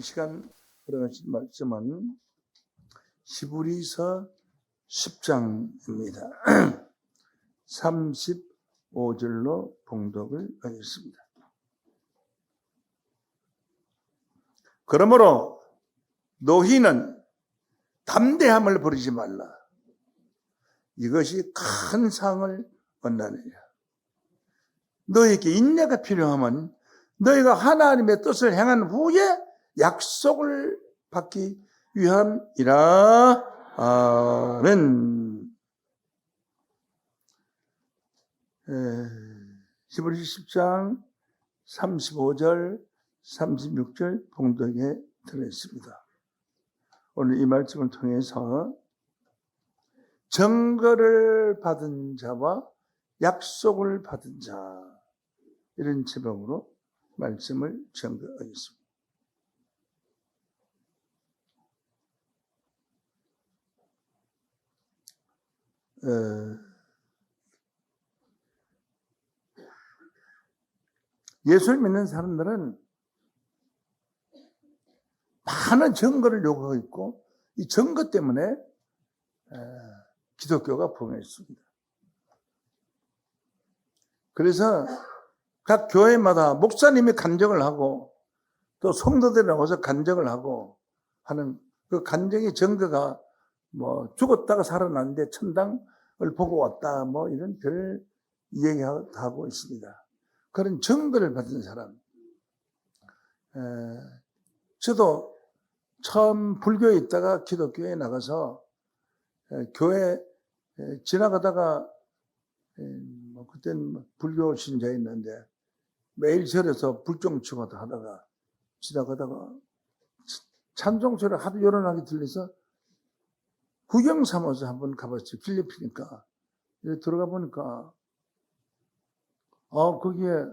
시간 들어가신 말씀은 히브리서 10장입니다. 35절로 봉독을 하겠습니다. 그러므로 너희는 담대함을 버리지 말라. 이것이 큰 상을 얻나니라. 너희에게 인내가 필요하면 너희가 하나님의 뜻을 행한 후에 약속을 받기 위함이라. 아멘. 히브리서 10장 35절 36절 봉독에 들어있습니다. 오늘 이 말씀을 통해서 증거를 받은 자와 약속을 받은 자, 이런 제목으로 말씀을 전개하겠습니다. 예수를 믿는 사람들은 많은 증거를 요구하고 있고, 이 증거 때문에 기독교가 부흥했습니다. 그래서 각 교회마다 목사님이 간증을 하고 또 성도들이 나와서 간증을 하고 하는 그 간증의 증거가 뭐 죽었다가 살아났는데 천당을 보고 왔다, 뭐 이런 별 이야기하고 있습니다. 그런 증거를 받은 사람. 저도 처음 불교에 있다가 기독교에 나가서 교회 지나가다가 그때는 불교 신자였는데 매일 절에서 불종치고 하다가 지나가다가 찬송소리 하도 요란하게 들려서 구경 삼아서 한번 가봤어요. 필리핀이니까. 들어가 보니까 거기에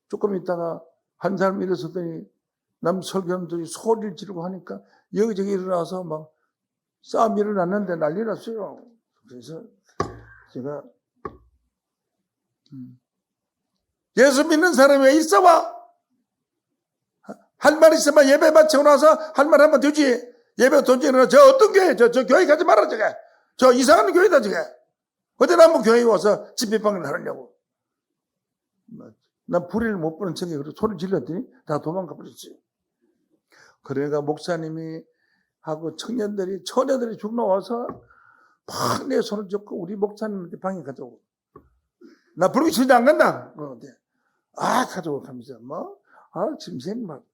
조금 있다가 한 사람 일어서더니 남 설교사들이 소리를 지르고 하니까 여기저기 일어나서 막 싸움이 일어났는데 난리 났어요. 그래서 제가 예수 믿는 사람이 왜 있어봐? 할 말 있으면 예배 마치고 나서 할 말 하면 되지. 예배 던지는 저 어떤 교회, 저 교회 가지 마라, 저게. 저 이상한 교회다, 저게. 어디 나뭐 교회에 와서 집회방을 하느냐고. 난 불의를 못 보는 척에 그래서 소리 질렀더니 다 도망가 버렸지. 그러니까 목사님이 하고 청년들이, 처녀들이 쭉 나와서 막 내 손을 잡고 우리 목사님한테 방에 가자고. 나 불교 진짜 안 간다. 가자고 하면서 짐승 막.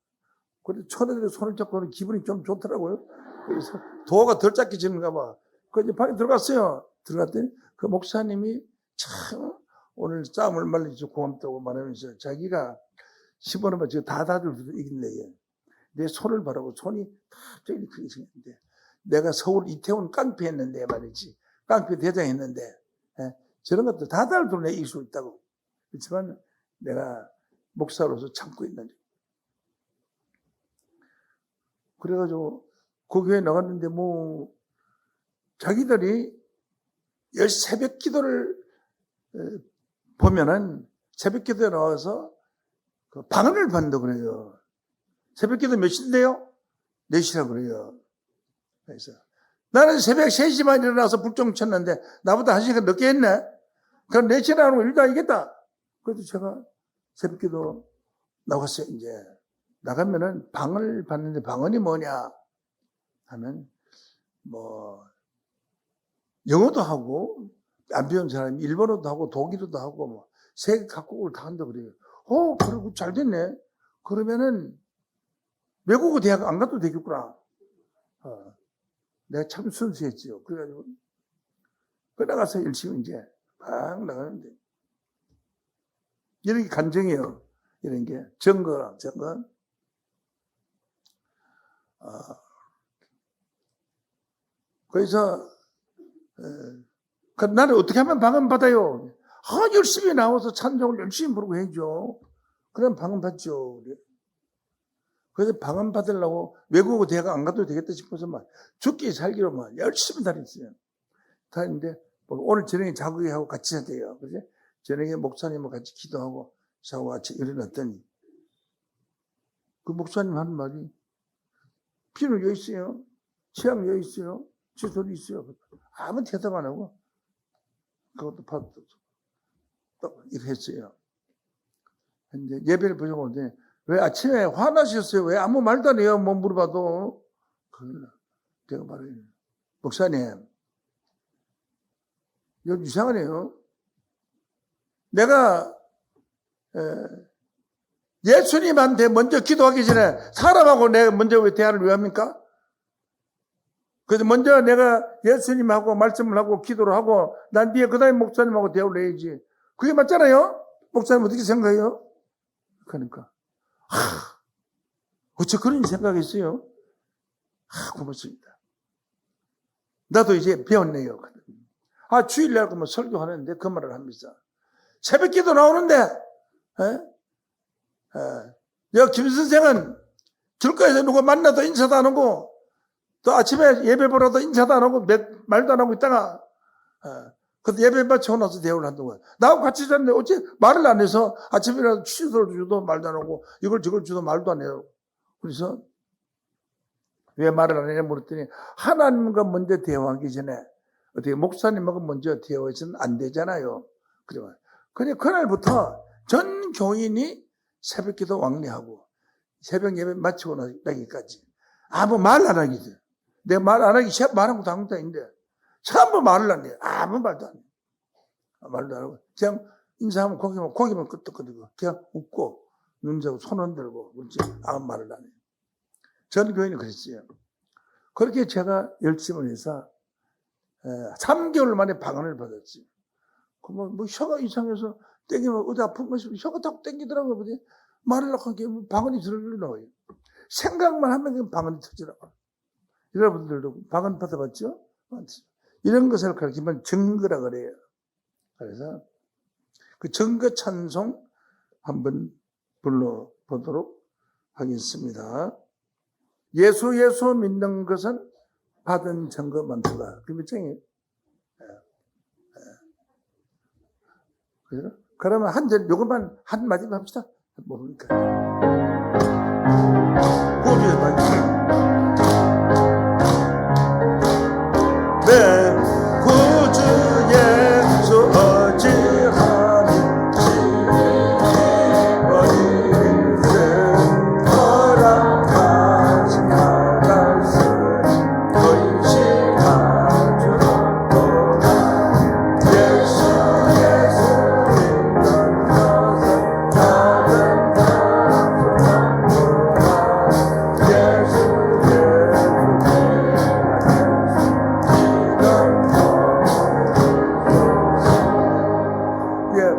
그래서 처녀들이 손을 잡고는 기분이 좀 좋더라고요. 그래서 도가 덜 짝해지는가 봐. 그래서 방에 들어갔어요. 들어갔더니 그 목사님이 참 오늘 싸움을 말려주고 고맙다고 말하면서 자기가 10원을 지금 다 줄 이긴대요. 내 손을 바라고 손이 갑자기 크게 생겼는데 내가 서울 이태원 깡패 했는데 말이지. 깡패 대장 했는데 저런 것도 다 달도 내 이길 수 있다고. 그렇지만 내가 목사로서 참고 있는데. 그래가지고 그 교회에 나갔는데 자기들이 새벽 기도를 보면은 새벽 기도에 나와서 그 방언을 받는다고 그래요. 새벽 기도 몇 시인데요? 4시라고 그래요. 그래서 나는 새벽 3시만 일어나서 불종 쳤는데 나보다 1시간 늦게 했네? 그럼 4시에 나오는 거 일도 아니겠다. 그래서 제가 새벽 기도 나갔어요, 이제. 나가면은 방언을 받는데 방언이 뭐냐 하면 영어도 하고 안 배운 사람이 일본어도 하고 독일어도 하고 세계 각국을 다 한다고 그래요. 그리고 잘 됐네. 그러면은 외국어 대학 안 가도 되겠구나. 내가 참 순수했지요. 그래가지고 나가서 열심히 이제 막 나가는데 이런 게 간증이에요. 이런 게 증거. 그래서 나는 어떻게 하면 방언 받아요? 열심히 나와서 찬송을 열심히 부르고 해야죠. 그럼 방언 받죠. 그래서 방언 받으려고 외국어 대학 안 가도 되겠다 싶어서 죽기 살기로 열심히 다녔어요. 다니는데 오늘 저녁에 자국이하고 같이 자대요. 그래서 저녁에 목사님하고 같이 기도하고 자고 같이 일어났더니 그 목사님 하는 말이 비늘 여기 있어요. 치약 여기 있어요. 칫솔이 있어요. 아무 대답 안 하고 그것도 받았어. 또 이렇게 했어요. 근데 예배를 보려고 하는데 왜 아침에 화나셨어요? 왜 아무 말도 안 해요? 뭐 물어봐도. 내가 말해요. 목사님, 이거 이상하네요. 내가 예수님한테 먼저 기도하기 전에 사람하고 내가 먼저 왜 대화를 왜 합니까? 그래서 먼저 내가 예수님하고 말씀을 하고 기도를 하고 난 뒤에 그 다음에 목사님하고 대화를 해야지. 그게 맞잖아요? 목사님 어떻게 생각해요? 그러니까 어째 그런 생각이 있어요? 고맙습니다. 나도 이제 배웠네요. 주일날 그러면 설교하는데 그 말을 합니다. 새벽 기도 나오는데 김 선생은 길가에서 누구 만나도 인사도 안 하고 또 아침에 예배 보러도 인사도 안 하고 말도 안 하고 있다가 그때 예배 마치고 나서 대화를 한다는 거야. 나하고 같이 자는데 어째 말을 안 해서 아침이라도 취소를 주도 말도 안 하고 이걸 저걸 주도 말도 안 해요. 그래서 왜 말을 안 해냐 물었더니 하나님과 먼저 대화하기 전에 어떻게 목사님하고 먼저 대화해서는 안 되잖아요. 그래 그날부터 전 교인이 새벽 기도 왕래하고 새벽 예배 마치고 나기까지 아무 말 안 하기 돼. 내가 말 안 하기 시작 말한 것도 아무것도 아닌데 전부 말을 안 해. 아무 말도 안 해. 말도 안 하고 그냥 인사하면 고기만 끄덕거리고 그냥 웃고 눈 자고 손 흔들고 그렇지 아무 말을 안 해. 전 교인이 그랬어요. 그렇게 제가 열심을 해서 3개월 만에 방언을 받았지. 뭐 혀가 이상해서 땡기면 어디 아픈 것이 혀가 딱 땡기더라고요. 말을 하게 방언이 들을 나와요. 생각만 하면 방언이 터지라고. 여러분들도 방언 받아봤죠? 이런 것을 가르치면 증거라 그래요. 그래서 그 증거 찬송 한번 불러보도록 하겠습니다. 예수 믿는 것은 받은 증거 많다. 그 몇 장이에요? 그러면 한 절, 요것만 한 마디만 합시다. 뭡니까? 구주의 말씀. 내 구주 예수 어찌하는지 어디 인생 허락하신 말씀 의식하죠.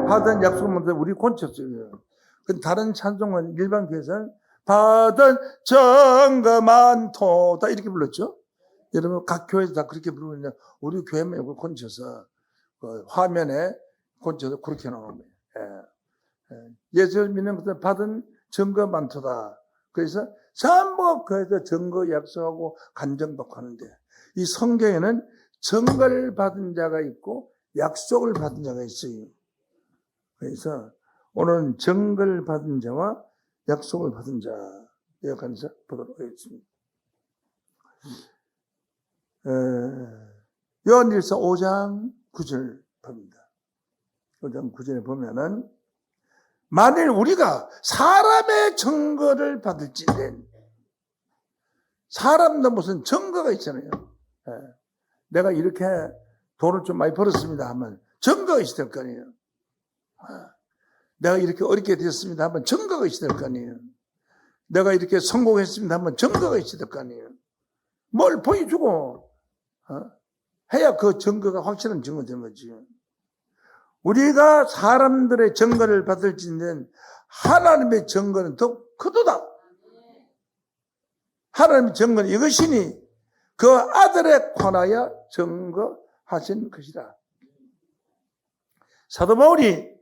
받은 약속은 우리 곤쳤어요. 다른 찬송은 일반 교회에서는 받은 증거 많도다 이렇게 불렀죠. 여러분 각 교회에서 다 그렇게 부르는데 우리 교회만 이걸 곤쳐서 화면에 곤쳐서 그렇게 나오는 거예요. 예수 믿는 것은 받은 증거 많도다. 그래서 전부 교회에서 증거 약속하고 간증받고 하는데 이 성경에는 증거를 받은 자가 있고 약속을 받은 자가 있어요. 그래서 오늘은 증거를 받은 자와 약속을 받은 자 요약해서 보도록 하겠습니다. 요한일서 5장 9절 봅니다. 5장 9절에 보면은 만일 우리가 사람의 증거를 받을지는 사람도 무슨 증거가 있잖아요. 내가 이렇게 돈을 좀 많이 벌었습니다 하면 증거가 있어야 될 거 아니에요. 내가 이렇게 어렵게 되었습니다 하면 증거가 있어야 될 거 아니에요. 내가 이렇게 성공했습니다 하면 증거가 있어야 될 거 아니에요. 뭘 보여주고 해야 그 증거가 확실한 증거가 되는 거지. 우리가 사람들의 증거를 받을지는 하나님의 증거는 더 크도다. 하나님의 증거는 이것이니 그 아들에 관하여 증거하신 것이다. 사도 바울이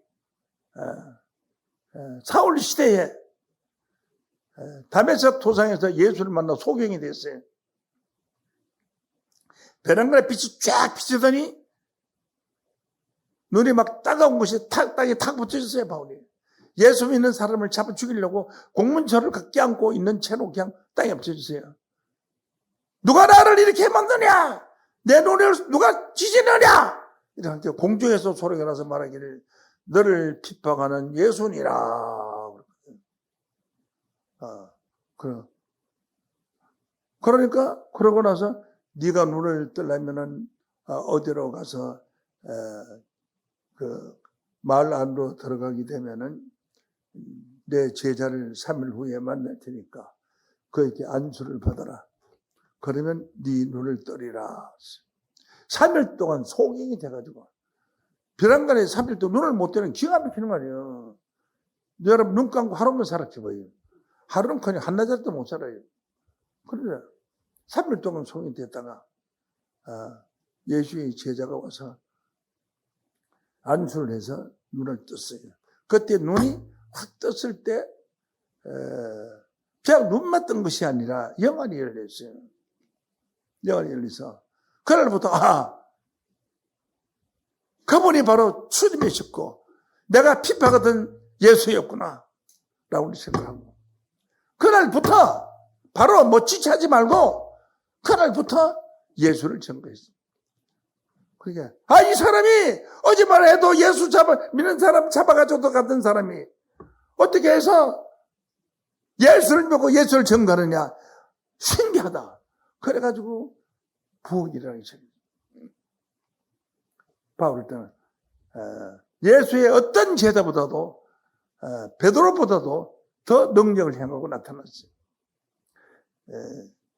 사울 시대에 다메섹 도상에서 예수를 만나 소경이 됐어요. 베란간에 빛이 쫙 비치더니 눈이 막 따가운 것이 땅에 탁 붙어졌어요. 바울이 예수 믿는 사람을 잡아 죽이려고 공문서를 껴안고 있는 채로 그냥 땅에 엎쳐주세요. 누가 나를 이렇게 만드냐? 내 눈을 누가 찢어내냐? 이렇게 공중에서 소리가 나서 말하기를 너를 핍박하는 예수니라. 그러니까 그러고 나서 네가 눈을 뜨려면은 어디로 가서 그 마을 안으로 들어가게 되면은 내 제자를 3일 후에 만날 테니까 그에게 안수를 받아라. 그러면 네 눈을 뜨리라. 3일 동안 소경이 돼가지고 벼랑간에 3일 동안 눈을 못 뜨는 기가 막히는 거 아니에요. 여러분 눈 감고 하루만 살았지봐요. 하루는 그냥 한나절도 못 살아요. 그런데 3일 동안 소경이 됐다가 예수의 제자가 와서 안수를 해서 눈을 떴어요. 그때 눈이 확 떴을 때 그냥 눈만 뜬 것이 아니라 영안이 열렸어요. 영안이 열려서 그날부터 그분이 바로 주님이셨고 내가 핍박하던 예수였구나 라고 생각하고 그날부터 바로 뭐 지체하지 말고 그날부터 예수를 증거했어요. 그러니까 이 사람이 어제만 해도 예수 믿는 사람 잡아가지고 갔던 사람이 어떻게 해서 예수를 믿고 예수를 증거하느냐 신기하다. 그래가지고 부흥이 일어나기 시작했어요. 바울 때는 예수의 어떤 제자보다도 베드로보다도 더 능력을 행하고 나타났어요.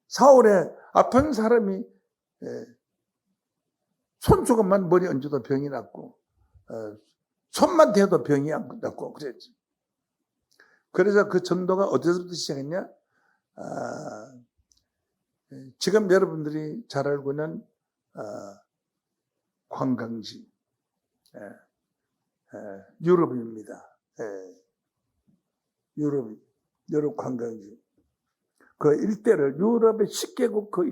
사울의 아픈 사람이 손수건만 머리 얹어도 병이 났고 손만 대도 병이 안 났고 그랬지. 그래서 그 전도가 어디서부터 시작했냐? 지금 여러분들이 잘 알고 있는 관광지 유럽입니다. 유럽 관광지. 그 일대를 유럽의 10개국 그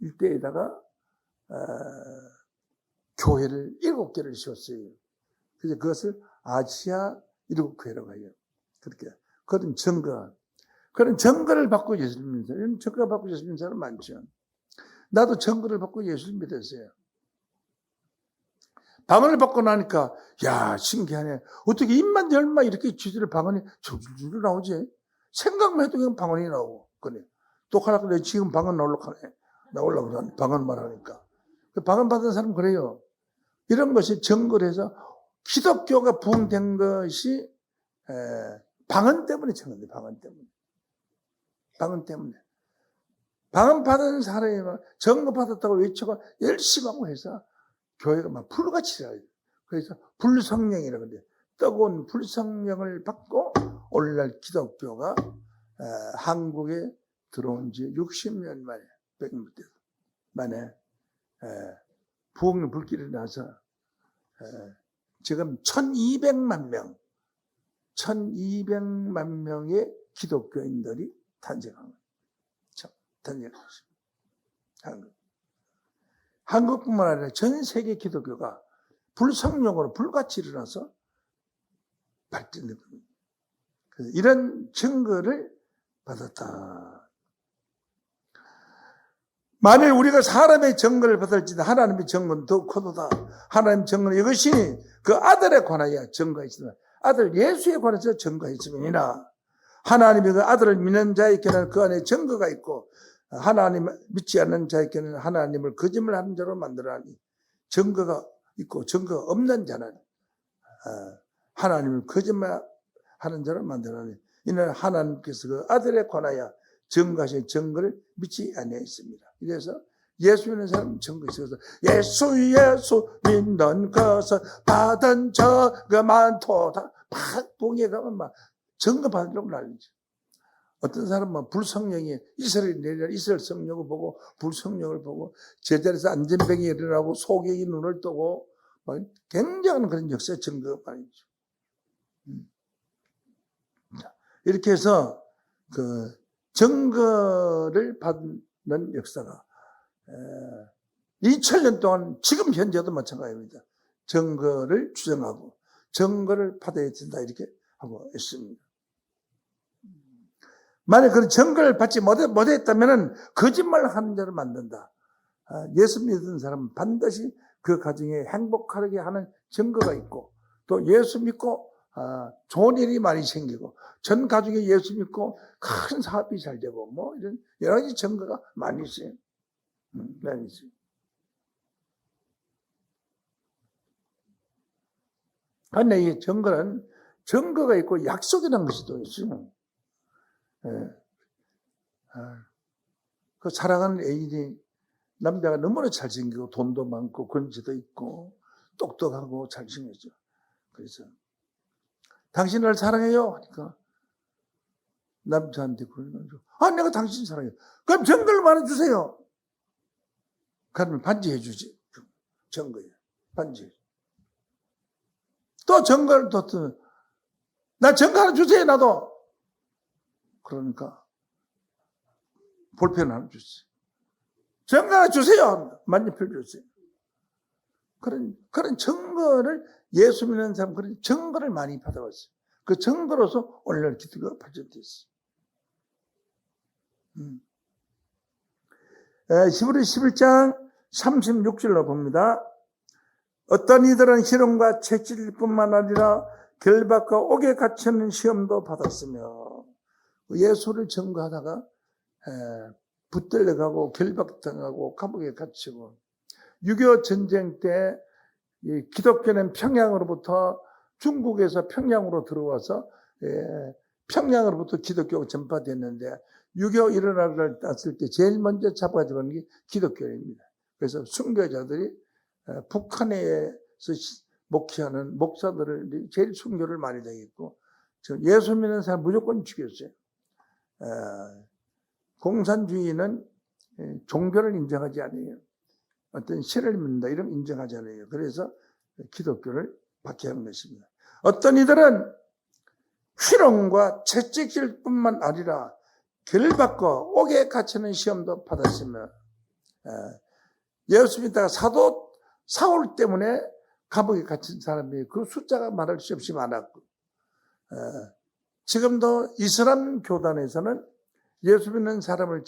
일대에다가 교회를 7개를 지었어요. 그래서 그것을 아시아 7교회라고 해요. 그렇게. 그런 증거. 그런 증거를 받고 예수를 믿어요. 이런 증거 받고 예수를 믿는 사람 많죠. 나도 증거를 받고 예수를 믿었어요. 방언을 받고 나니까, 야, 신기하네. 어떻게 입만 열만 이렇게 지들의 방언이 줄줄 나오지? 생각만 해도 그냥 방언이 나오고. 그래. 또 하나, 내 지금 방언 나오려고 하네. 나오려고 방언만 하니까. 방언 받은 사람 그래요. 이런 것이 증거를 해서 기독교가 부흥된 것이 방언 때문에 증거돼. 방언 때문에. 방언 때문에. 방언 받은 사람이 막 증거 받았다고 외치고 열심히 하고 해서 교회가 막 불같이 일어나요. 그래서 불성령이라고 그래요. 뜨거운 불성령을 받고 오늘날 기독교가 한국에 들어온 지 60년 만에, 100년 만에 부흥의 불길이 나서 지금 1200만 명의 기독교인들이 탄생한 거예요. 탄생했습니다. 한국뿐만 아니라 전 세계 기독교가 불성령으로 불같이 일어나서 발전된 겁니다. 이런 증거를 받았다. 만일 우리가 사람의 증거를 받을지는 하나님의 증거는 더욱 크도다. 하나님의 증거는 이것이 그 아들에 관하여 증거했으나 아들 예수에 관해서 증거했음이니라. 하나님이 그 아들을 믿는 자에게는 그 안에 증거가 있고 하나님 믿지 않는 자에게는 하나님을 거짓말하는 자로 만들어하니 증거가 있고 증거 없는 자는 하나님을 거짓말하는 자로 만들어하니 이는 하나님께서 그 아들에 관하여 증거하신 증거를 믿지 아니하였습니다. 그래서 예수 믿는 사람은 증거 있어서 예수 믿는 것을 받은 저가 많도다. 막 봉에 가면 막 증거 받으려고 난리죠. 어떤 사람은 불성령이 이스라엘 내려 이스라엘 성령을 보고 불성령을 보고 제자리에서 안전병이 일어나고 소경이 눈을 뜨고 막 굉장한 그런 역사의 증거가 많이죠. 이렇게 해서 그 증거를 받는 역사가 2000년 동안 지금 현재도 마찬가지입니다. 증거를 주장하고 증거를 받아야 된다 이렇게 하고 있습니다. 만약 그런 증거를 받지 못했다면 거짓말을 하는 자를 만든다. 예수 믿는 사람은 반드시 그 가정에 행복하게 하는 증거가 있고, 또 예수 믿고 좋은 일이 많이 생기고, 전 가족이 예수 믿고 큰 사업이 잘 되고, 뭐 이런 여러 가지 증거가 많이 있어요. 많이 있어요. 그런데 이 증거는 증거가 있고 약속이라는 것이 또 있어요. 그 사랑하는 애인이 남자가 너무나 잘생기고 돈도 많고 건지도 있고 똑똑하고 잘생겼죠. 그래서 당신을 사랑해요 하니까 남자한테 그러는 거죠. 내가 당신 사랑해요. 그럼 증거를 말해주세요. 그러면 반지해 주지. 증거예요. 반지. 또 증거를 또 나 증거 하나 주세요. 나도. 그러니까 볼펜 하나 주세요. 증거 하나 주세요. 만년필 주세요. 그런 증거를 예수 믿는 사람 그런 증거를 많이 받아왔어요. 그 증거로서 오늘날 기도가 발전됐어요. 히브리 11장 36절로 봅니다. 어떤 이들은 희롱과 채찍일 뿐만 아니라 결박과 옥에 갇히는 시험도 받았으며, 예수를 증거하다가 붙들려가고 결박당하고 감옥에 갇히고, 6.25 전쟁 때 기독교는 평양으로부터 중국에서 평양으로 들어와서 평양으로부터 기독교가 전파됐는데 6.25 일어나를 땄을 때 제일 먼저 잡아주는 게 기독교입니다. 그래서 순교자들이 북한에서 목회하는 목사들을 제일 순교를 많이 당했고, 예수 믿는 사람 무조건 죽였어요. 공산주의는 종교를 인정하지 않아요. 어떤 신을 믿는다 이런 인정하지 않아요. 그래서 기독교를 박해하는 것입니다. 어떤 이들은 희롱과 채찍질 뿐만 아니라 결박과 옥에 갇히는 시험도 받았으며, 예수 믿다가 사도 사울 때문에 감옥에 갇힌 사람이 그 숫자가 말할 수 없이 많았고, 지금도 이슬람 교단에서는 예수 믿는 사람을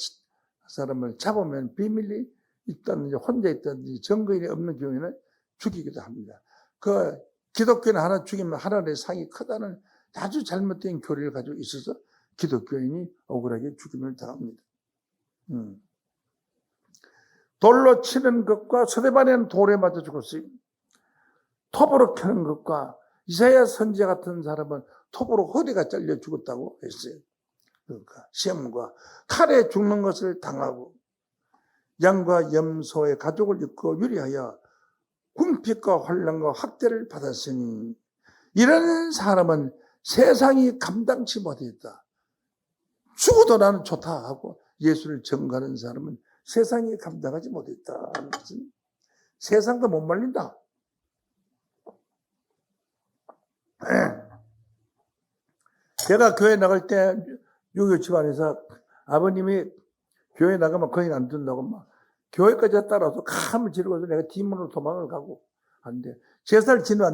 잡으면 비밀이 있다든지 혼자 있다든지 증거인이 없는 경우에는 죽이기도 합니다. 그 기독교인 하나 죽이면 하나의 상이 크다는 아주 잘못된 교리를 가지고 있어서 기독교인이 억울하게 죽임을 당합니다. 돌로 치는 것과 서대반에는 돌에 맞아 죽었어요. 톱으로 켜는 것과 이사야 선지자 같은 사람은 톱으로 허리가 잘려 죽었다고 했어요. 그러니까 시험과 칼에 죽는 것을 당하고, 양과 염소의 가족을 잃고 유리하여 궁핍과 환난과 학대를 받았으니, 이런 사람은 세상이 감당치 못했다. 죽어도 나는 좋다 하고 예수를 증거하는 사람은 세상이 감당하지 못했다. 세상도 못 말린다. 제가 교회 나갈 때 6.25 집안에서 아버님이 교회 나가면 거의 안 된다고 막 교회까지 따라서 감을 지르고서 내가 뒷문으로 도망을 가고 하는데, 제사를 지내면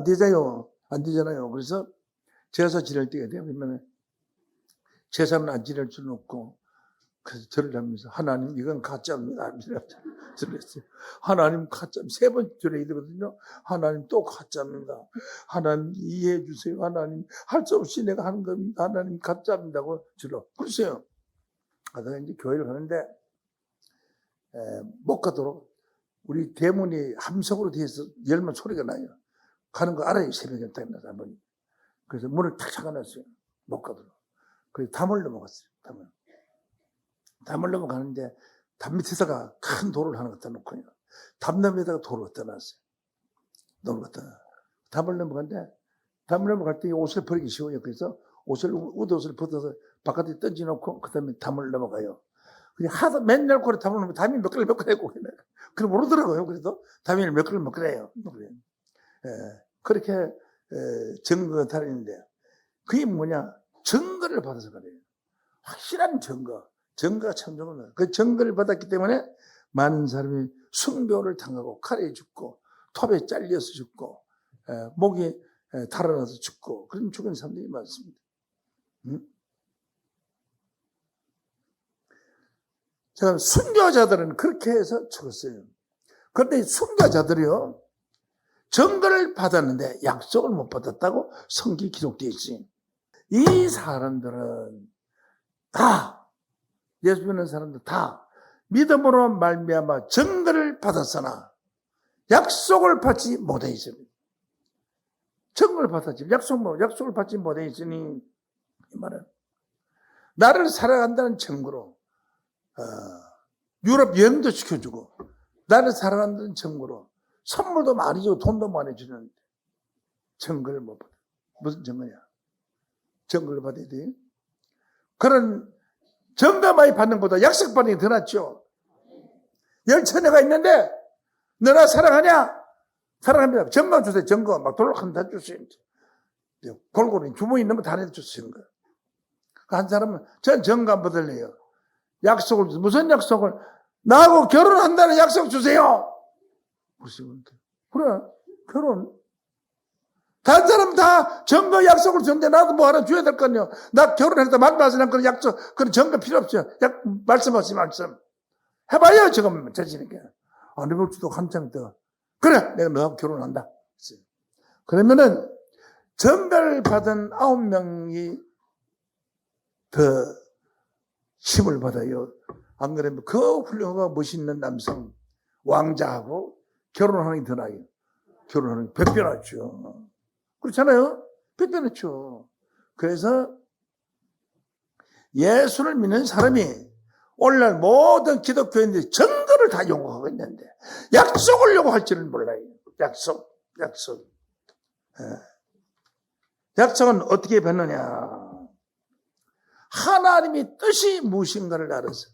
안 되잖아요. 그래서 제사 지낼 때가 되면 제사는 안 지낼 수는 없고, 그래서 절을 하면서 하나님 이건 가짜입니다. 그랬어요. 하나님 가짜, 3번 절해야 되거든요. 하나님 또 가짜입니다. 하나님 이해해 주세요. 하나님 할 수 없이 내가 하는 겁니다. 하나님 가짜입니다고 절어. 글쎄요. 하다가 이제 교회를 가는데 못 가도록 우리 대문이 함석으로 되어서 열면 소리가 나요. 가는 거 알아요. 새벽에 딱 나서 한번. 그래서 문을 탁 잠가놨어요. 못 가도록. 그래서 담을 넘어갔어요. 담을 넘어가는데 담 밑에다가 큰 돌을 하나 갖다 놓고요. 담 너머에다가 돌을 갖다 놨어요. 담을 넘어갔는데, 담을 넘어갈 때 옷을 버리기 쉬워요. 그래서 옷을 벗어서 바깥에 던져놓고 그 다음에 담을 넘어가요. 그냥 하도 맨날 그래 담을 넘으면 담이 몇 그릇 했고 그럼 모르더라고요. 그래서 담이 몇 그릇 먹으래요. 그렇게 증거가 다르는데, 그게 뭐냐? 증거를 받아서 그래요. 확실한 증거가 참 좋은. 그 증거를 받았기 때문에 많은 사람이 순교를 당하고 칼에 죽고 톱에 잘려서 죽고 목이 달아나서 죽고 그런 죽은 사람들이 많습니다. 제가 순교자들은 그렇게 해서 죽었어요. 그런데 순교자들이요, 증거를 받았는데 약속을 못 받았다고 성경에 기록되어 있지. 이 사람들은 다, 예수 믿는 사람들 다 믿음으로 말미암아 증거를 받았으나 약속을 받지 못해 있습니다. 증거를 받았지 약속을 받지 못해 있으니, 이 말은 나를 사랑한다는 증거로 유럽 여행도 시켜주고 나를 사랑한다는 증거로 선물도 많이 주고 돈도 많이 주는데 증거를 못 받아. 무슨 증거냐? 증거를 받아야 돼. 그런 증거 많이 받는 것보다 약속 받는 게 더 낫죠. 열처녀가 있는데 너나 사랑하냐? 사랑합니다. 증거 주세요. 증거 막 돌락하면 다 주세요. 골고루 주머니 있는 거 다 내주세요. 증거. 한 사람은 전 증거 안 받을래요. 약속을 주세요. 무슨 약속을? 나하고 결혼한다는 약속 주세요. 그래, 결혼. 다른 사람 다 증거 약속을 주는데 나도 뭐 하나 줘야 될 거 아니에요. 나 결혼했다 말씀하시는 그런 약속, 그런 증거 필요 없어요. 말씀하시 말씀. 해봐요, 지금 자신에게. 안 해볼지도 한참 더. 그래, 내가 너하고 결혼한다. 그러면은 증거를 받은 9명이 더 힘을 받아요. 안 그러면 그 훌륭하고 멋있는 남성, 왕자하고 결혼하는 게 더 나아요. 결혼하는 게 100배 낫죠. 그렇잖아요? 100배 낫죠. 그래서 예수를 믿는 사람이 오늘날 모든 기독교인들이 증거를 다 요구하고 있는데 약속을 요구할 줄은 몰라요. 약속. 약속은 어떻게 받느냐? 하나님이 뜻이 무엇인가를 알아서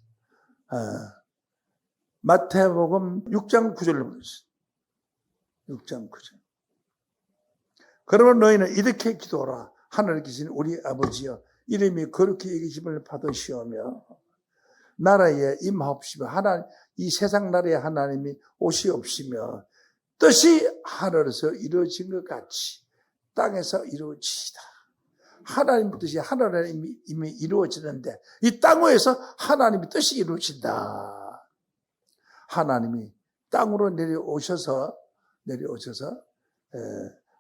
마태복음 6장 9절을 보겠습니다. 6장 9절. 그러면 너희는 이렇게 기도하라. 하늘에 계신 우리 아버지여, 이름이 거룩히 여기심을 받으시오며 나라에 임하옵시며, 이 세상 나라에 하나님이 오시옵시며 뜻이 하늘에서 이루어진 것 같이 땅에서 이루어지시다. 하나님의 뜻이 하늘에 이미 이루어지는데 이 땅 위에서 하나님의 뜻이 이루어진다. 하나님이 땅으로 내려오셔서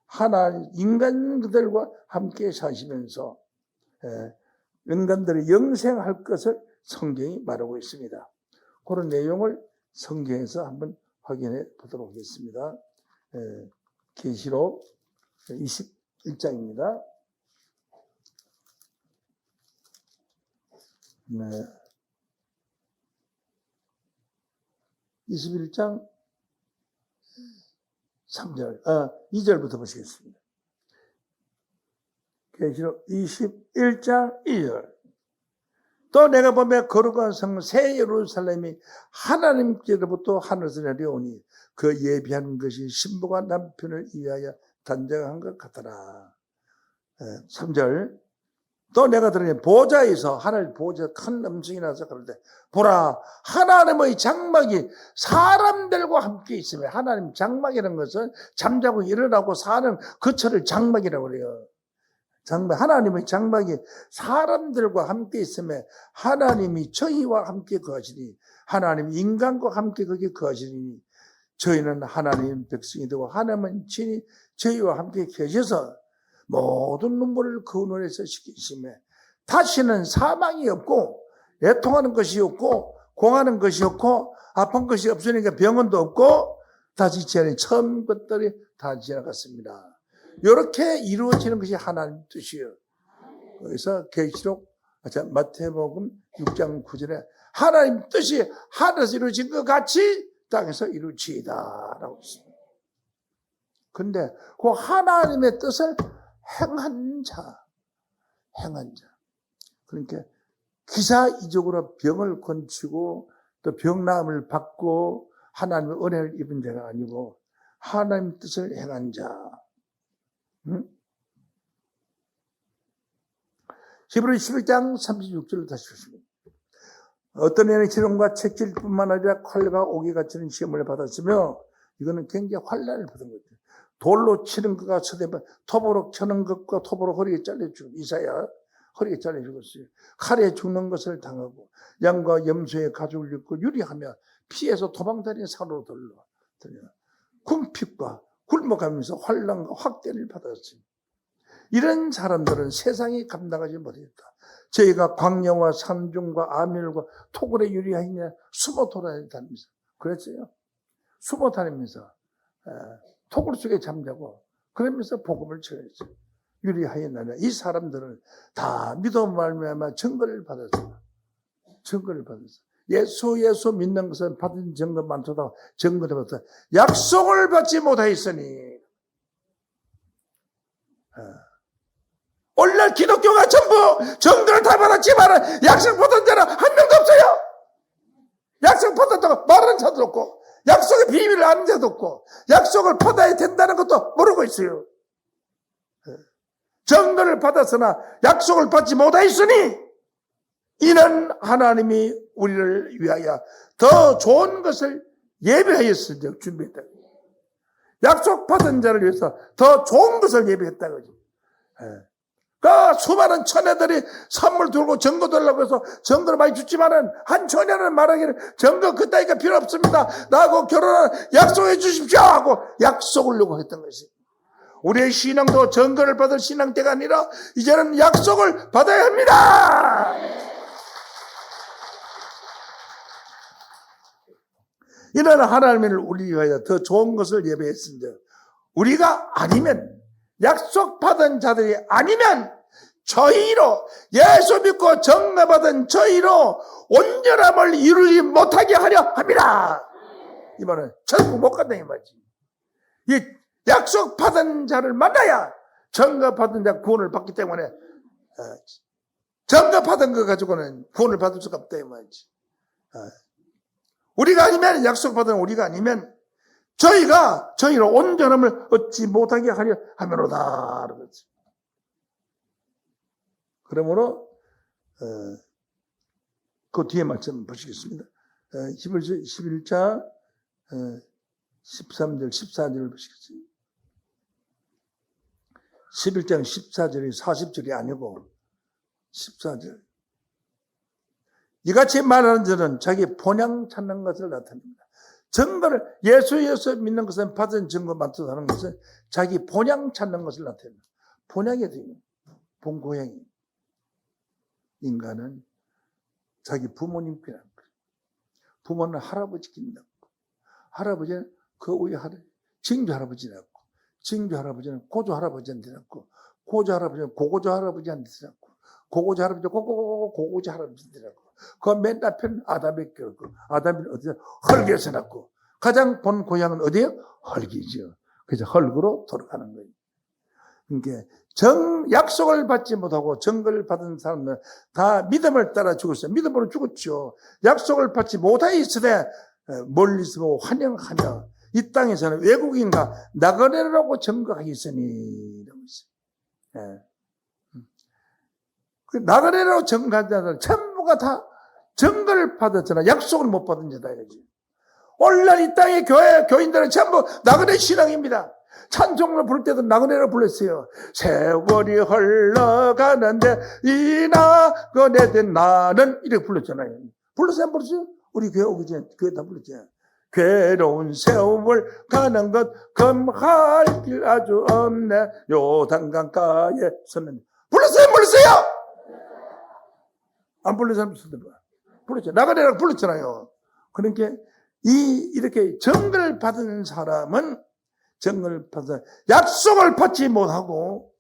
하나님 인간들과 함께 사시면서 인간들이 영생할 것을 성경이 말하고 있습니다. 그런 내용을 성경에서 한번 확인해 보도록 하겠습니다. 계시록 21장입니다. 네. 21장 3절, 2절부터 보시겠습니다. 계시록 21장 2절. 또 내가 보며 거룩한 성 새 예루살렘이 하나님께로부터 하늘에서 내려오니 그 예비한 것이 신부가 남편을 위하여 단장한 것 같더라. 3절. 또 내가 들으니 보좌에서 하늘 보좌 큰 음성이 나서 그러는데 보라, 하나님의 장막이 사람들과 함께 있으며, 하나님 장막이라는 것은 잠자고 일어나고 사는 거처를 장막이라고 그래요. 하나님의 장막이 사람들과 함께 있으며 하나님이 저희와 함께 거하시니, 하나님이 인간과 함께 거기 거하시니 저희는 하나님 백성이 되고 하나님은 친히 저희와 함께 계셔서 모든 눈물을 그 눈에서 씻기시며 다시는 사망이 없고 애통하는 것이 없고 공하는 것이 없고 아픈 것이 없으니까 병원도 없고 다시 지나니 처음 것들이 다 지나갔습니다. 이렇게 이루어지는 것이 하나님 뜻이에요. 그래서 계시록 마태복음 6장 9절에 하나님 뜻이 하늘에서 이루어진 것 같이 땅에서 이루어지이다 라고 했습니다. 근데 그 하나님의 뜻을 행한 자. 그러니까 기사이적으로 병을 건치고 또 병남을 받고 하나님의 은혜를 입은 자가 아니고 하나님의 뜻을 행한 자. 히브리 11장 36절을 다시 보십니다. 어떤 이는 기름과 채찍뿐만 아니라 칼과 옥이 갇히는 시험을 받았으며, 이거는 굉장히 환난을 받은 거죠. 돌로 치는 것과 톱으로 쳐는 것과 톱으로 허리에 잘려 죽은 이사야 허리에 잘려 죽었어요. 칼에 죽는 것을 당하고 양과 염소의 가죽을 입고 유리하며 피해서 도망다니는 산으로 들려 궁핍과 굶어가면서 환난과 확대를 받았어요. 이런 사람들은 세상이 감당하지 못했다. 저희가 광야와 산중과 아밀과 토굴에 유리하냐 숨어 돌아다니면서 그랬어요. 숨어 다니면서 토굴 속에 잠자고 그러면서 복음을 전했어요. 유리하였나니 이 사람들은 다 믿음 말미암아 증거를 받았어요. 증거를 받았어요. 예수 믿는 것은 받은 증거 많다. 증거를 받았다. 약속을 받지 못하였으니 오늘날 기독교가 전부 증거를 다 받았지만 약속 받은 자는 한 명도 없어요. 약속 받았다고 말하는 자도 없고 약속의 비밀을 아는 자도 없고 약속을 받아야 된다는 것도 모르고 있어요. 증거를 받았으나 약속을 받지 못하였으니 이는 하나님이 우리를 위하여 더 좋은 것을 예배하였을 때 준비했다. 약속 받은 자를 위해서 더 좋은 것을 예배했다. 그 수많은 처녀들이 선물 들고 증거 달라고 해서 증거를 많이 줬지만은 한 처녀는 말하기를 증거 그따위가 필요 없습니다. 나하고 결혼을 약속해 주십시오 하고 약속을 요구했던 것이. 우리의 신앙도 증거를 받을 신앙때가 아니라 이제는 약속을 받아야 합니다. 이는 하나님을 우리 위하여 더 좋은 것을 예배했습니다. 우리가 아니면 약속받은 자들이 아니면 저희로 예수 믿고 정례받은 저희로 온전함을 이루지 못하게 하려 합니다. 이 말은 천국 못 간다 이 말이지. 이 약속받은 자를 만나야 정례받은 자 구원을 받기 때문에 정례받은 거 가지고는 구원을 받을 수가 없다 이 말이지. 우리가 아니면 약속받은 우리가 아니면 저희가 저희로 온전함을 얻지 못하게 하려 하면로다. 그러므로 그 뒤에 말씀 보시겠습니다. 11장 13절 14절을 보시겠습니다. 11장 14절이 40절이 아니고 14절. 이같이 말하는 자는 자기 본향 찾는 것을 나타냅니다. 증거를 예수 믿는 것은 받은 증거 맡아하는 것은 자기 본향 찾는 것을 나타냅니다. 본향이 돼요. 본고향이. 인간은 자기 부모님 닮고 부모는 할아버지 닮고 할아버지는 그 위에 증조 할아버지 닮고 증조 할아버지는 고조 할아버지한테 닮고 고조 할아버지는 고고조 할아버지한테 닮고 고고조 할아버지는 고고조 할아버지한테 닮고 그 맨 앞에는 아담의 껴고 아담이 어디서 헐기에서 났고 가장 본 고향은 어디예요? 헐기죠. 그래서 헐그로 돌아가는 거예요. 그러니까 약속을 받지 못하고 증거를 받은 사람은 다 믿음을 따라 죽었어요. 믿음으로 죽었죠. 약속을 받지 못하였으되 멀리서 보고 환영하며 이 땅에서는 외국인과 나그네라고 증거하였으니 이러고 있어요. 그 나그네라고 증거한 자들은 전부가 다 증거를 받았잖아. 약속을 못 받은 자다 이거지. 오늘날 이 땅의 교인들은 전부 나그네 신앙입니다. 찬송을 부를 때도 나그네로 불렀어요. 세월이 흘러가는데 이 나그네된 나는 이렇게 불렀잖아요. 불렀어요? 안 불렀어요? 우리 교회 오기 전에 교회 다 불렀잖아요. 괴로운 세월 가는 것 금할 길 아주 없네 요단강가에 섰는데 불렀어요? 안 불렀어요? 안 불른 사람 있었던 거야. 불렀죠. 나그네라고 불렀잖아요. 그러니까 이렇게 정글 받은 사람은 정글 받은 약속을 받지 못하고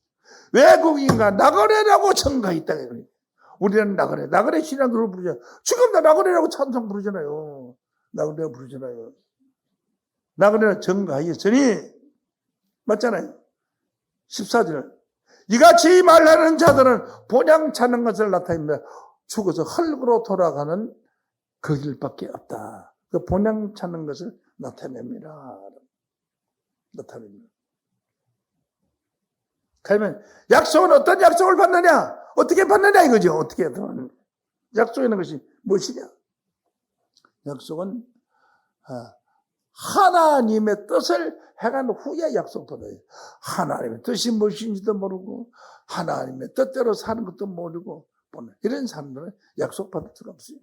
외국인과 나그네라고 청가했다. 우리는 나그네 신앙으로 부르잖아요. 지금 다 나그네라고 찬송 부르잖아요. 나그네라고 부르잖아요. 나그네는 청가하였으니 맞잖아요. 14절 이같이 말하는 자들은 본향 찾는 것을 나타냅니다. 죽어서 흙으로 돌아가는 그 길밖에 없다. 그 본향 찾는 것을 나타냅니다. 나타냅니다. 그러면 약속은 어떤 약속을 받느냐? 어떻게 받느냐 이거죠. 어떻게 받느냐. 약속이라는 것이 무엇이냐? 약속은 하나님의 뜻을 행한 후에 약속받아요. 하나님의 뜻이 무엇인지도 모르고 하나님의 뜻대로 사는 것도 모르고 이런 사람들은 약속받을 수가 없어요.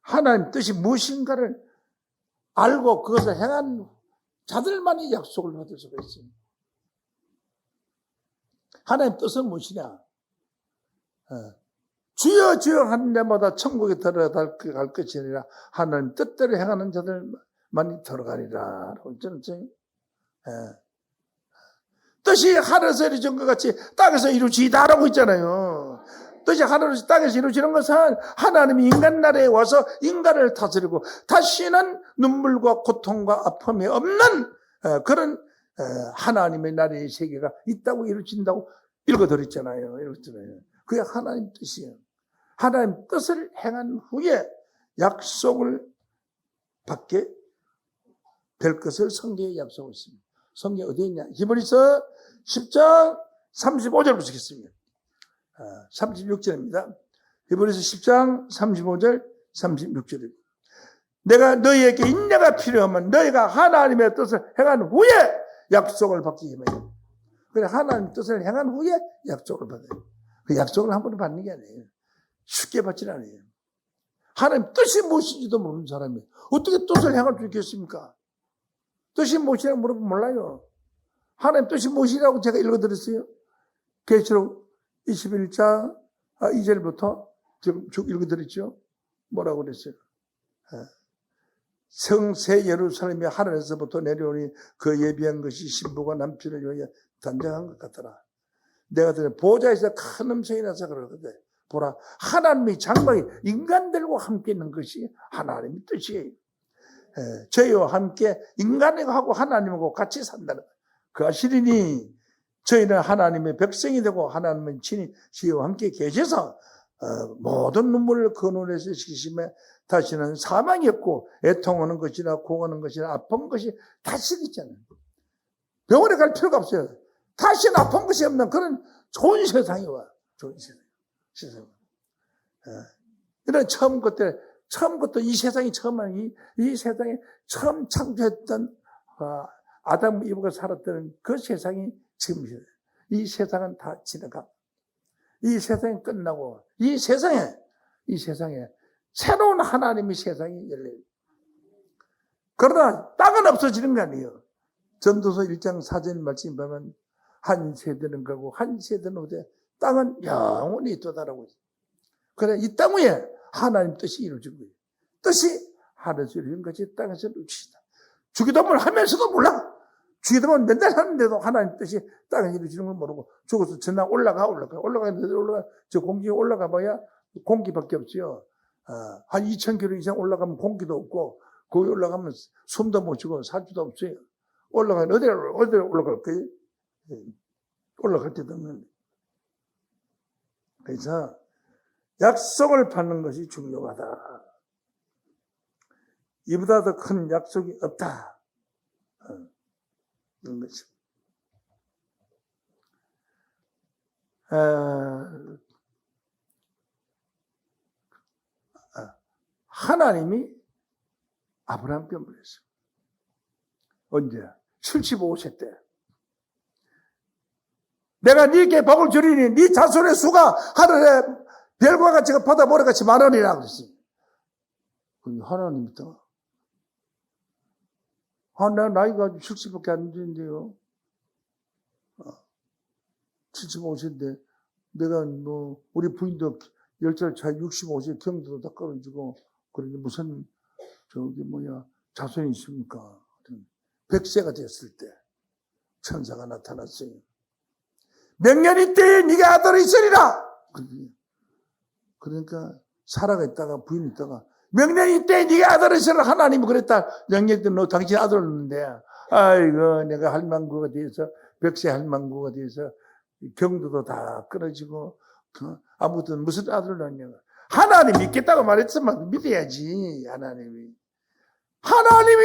하나님의 뜻이 무엇인가를 알고 그것을 행한 자들만이 약속을 받을 수가 있어요. 하나님의 뜻은 무엇이냐? 주여 주여 하는 자마다 천국에 들어갈 것이 아니라 하나님 뜻대로 행하는 자들만이 들어가리라. 뜻이 하늘에서 이루어진 것 같이 땅에서 이루어지다라고 있잖아요. 뜻이 하늘에서 땅에서 이루어지는 것은 하나님이 인간 나라에 와서 인간을 다스리고 다시는 눈물과 고통과 아픔이 없는 그런 하나님의 나라의 세계가 있다고 이루어진다고 읽어드렸잖아요. 그게 하나님 뜻이에요. 하나님 뜻을 행한 후에 약속을 받게 될 것을 성경에 약속했습니다. 성경에 어디에 있냐? 히브리서 10장 35절 보시겠습니다. 36절입니다. 히브리서 10장 35절 36절입니다. 내가 너희에게 인내가 필요하면 너희가 하나님의 뜻을 행한 후에 약속을 받기 힘해요. 그래 하나님의 뜻을 행한 후에 약속을 받아요. 그 약속을 한 번에 받는 게 아니에요. 쉽게 받지는 않아요. 하나님 뜻이 무엇인지도 모르는 사람이 어떻게 뜻을 행할 수 있겠습니까? 뜻이 무엇이라고 물어보면 몰라요. 하나님 뜻이 무엇이라고 제가 읽어드렸어요. 계시록 21장 2절부터 지금 쭉 읽어드렸죠. 뭐라고 그랬어요? 성새 예루살렘이 하늘에서부터 내려오니 그 예비한 것이 신부가 남편을 위하여 단장한 것 같더라. 내가 들은 보좌에서 큰 음성이 나서 그러거든. 보라, 하나님의 장막이 인간들과 함께 있는 것이 하나님의 뜻이에요. 저희와 함께 인간하고 하나님하고 같이 산다는 거예요. 그 아시리니 저희는 하나님의 백성이 되고 하나님은 친히 저희와 함께 계셔서 모든 눈물을 그 눈에서 씻으며 다시는 사망이 없고 애통하는 것이나 고하는 것이나 아픈 것이 다시 있잖아요. 병원에 갈 필요가 없어요. 다시는 아픈 것이 없는 그런 좋은 세상이 와. 좋은 세상. 이런 처음부터 이 세상이 이 세상에 처음 창조했던 아담 이브가 살았던 그 세상이 지금 이 세상은 다 지나가. 이 세상이 끝나고 이 세상에 새로운 하나님의 세상이 열려요. 그러나 땅은 없어지는 거 아니에요. 전도서 1장 4절 말씀 보면 한 세대는 가고 한 세대는 오되 땅은 영원히 있도다라고 있어요. 그래 이 땅 위에 하나님 뜻이 이루어진 거예요. 뜻이 하늘에서 이루어진 것이 땅에서 이루어지다. 주기도문을 하면서도 몰라. 주기도문 맨날 하는데도 하나님 뜻이 땅에 이루어지는 걸 모르고 죽어서 전날 올라가 저 공기에 올라가 봐야 공기밖에 없죠. 한 2,000km 이상 올라가면 공기도 없고 거기 올라가면 숨도 못 쉬고 살 수도 없어요. 올라가면 어디로 올라갈 거예요? 올라갈 때도 없는데. 그래서 약속을 받는 것이 중요하다. 이보다 더 큰 약속이 없다. 그런 것이. 하나님이 아브라함 뼈물었어요. 언제? 75세 때. 내가 네게 복을 주리니 네 자손의 수가 하늘에 별과 같이 바다 모래같이 많으리라 그랬어요. 하나님이 또 나 나이가 70밖에 안 되는데요. 75세인데 내가 우리 부인도 10살 차이 65세 경도도 다 끊어지고 그러니 무슨 자손이 있습니까? 100세가 됐을 때 천사가 나타났어요. 명년이 때에 네가 아들이 있으리라. 그러니까 사라가 있다가 부인이 있다가 명년이 때에 네가 아들이 있으리라. 하나님이 그랬다. 명년 때 너 당신 아들 없는데 아이고 내가 할망구가 돼서 100세 할망구가 돼서 경도도 다 끊어지고 아무튼 무슨 아들을 낳냐고. 하나님 믿겠다고 말했지만 믿어야지. 하나님이